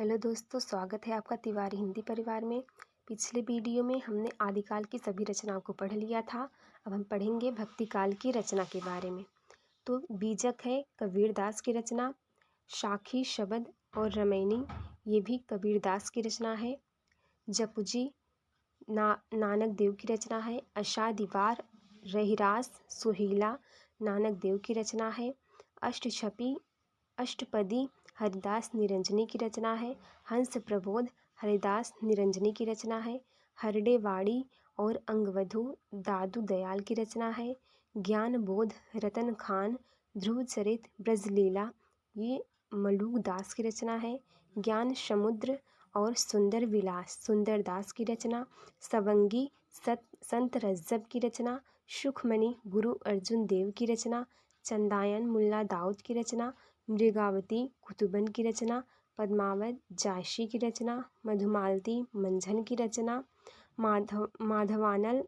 Hello दोस्तों, स्वागत है आपका तिवारी हिंदी परिवार में। पिछले वीडियो में हमने आदिकाल की सभी रचनाओं को पढ़ लिया था। अब हम पढ़ेंगे भक्तिकाल की रचना के बारे में। तो बीजक है कबीरदास की रचना, साखी शबद और रमैनी ये भी कबीरदास की रचना है। जपुजी नानक देव की रचना है। आशा दीवार रहिरास सुहीला नानक देव की रचना है। अष्टछपी अष्टपदी हरिदास निरंजनी की रचना है। हंस प्रबोध हरिदास निरंजनी की रचना है। हरडेवाड़ी और अंगवधु दादू दयाल की रचना है। ज्ञान बोध रतन खान ध्रुव चरित ब्रजलीला ये मलूक दास की रचना है। ज्ञान समुद्र और सुंदर विलास सुंदर दास की रचना। सवंगी संत रज्जब की रचना। सुखमणि गुरु अर्जुन देव की रचना। चंदायन मुल्ला दाऊद की रचना। मृगावती कुतुबन की रचना। पद्मावत जायसी की रचना। मधुमालती मंझन की रचना। माधवानल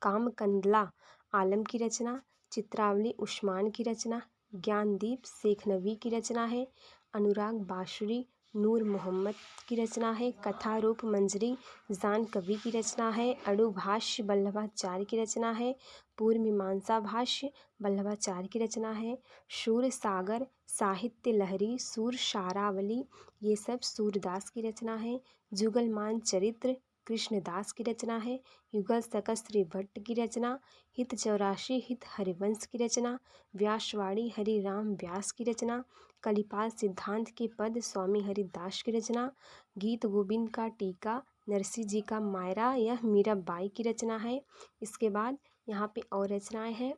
कामकंदला आलम की रचना। चित्रावली उस्मान की रचना। ज्ञानदीप शेख नबी की रचना है। अनुराग बांसुरी नूर मोहम्मद की रचना है। कथा रूप मंजरी जान कवि की रचना है। अणु भाष्य वल्लभाचार्य की रचना है। पूर्व मीमांसा भाष्य वल्लभाचार्य की रचना है। सूर सागर साहित्य लहरी सूर शारावली ये सब सूरदास की रचना है। जुगलमान चरित्र कृष्णदास की रचना है। युगल सकस श्री भट्ट की रचना। हित 84 हित हरिवंश की रचना। व्यासवाणी हरिराम व्यास की रचना। कलिपाल सिद्धांत के पद स्वामी हरिदास की रचना। गीत गोविंद का टीका नरसिंह जी का मायरा यह मीराबाई की रचना है। इसके बाद यहाँ पे और रचनाएं हैं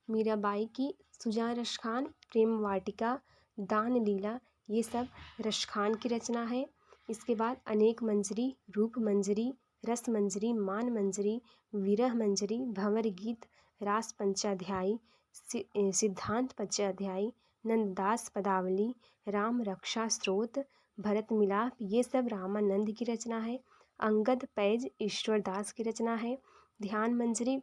मीराबाई की। सुजा रसखान प्रेम वाटिका दान लीला ये सब रसखान की रचना है। इसके बाद अनेक मंजरी रूप मंजरी रस मंजरी मान मंजरी विरह मंजरी भंवर गीत रास पंचाध्यायी सिद्धांत पंचाध्यायी नंददास पदावली राम रक्षा स्रोत भरत मिलाप ये सब रामानंद की रचना है। अंगद पैज ईश्वरदास की रचना है। ध्यान मंजरी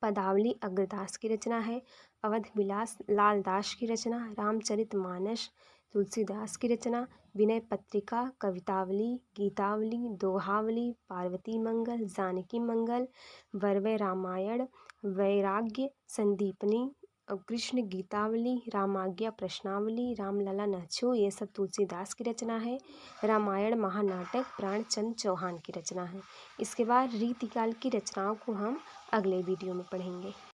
पदावली अग्रदास की रचना है। अवध विलास लालदास की रचना। रामचरितमानस तुलसीदास की रचना। विनय पत्रिका कवितावली गीतावली दोहावली पार्वती मंगल जानकी मंगल वरवय रामायण वैराग्य संदीपनी कृष्ण गीतावली रामाज्ञा प्रश्नावली रामलला नहचो ये सब तुलसीदास की रचना है। रामायण महानाटक प्राणचंद चौहान की रचना है। इसके बाद रीतिकाल की रचनाओं को हम अगले वीडियो में पढ़ेंगे।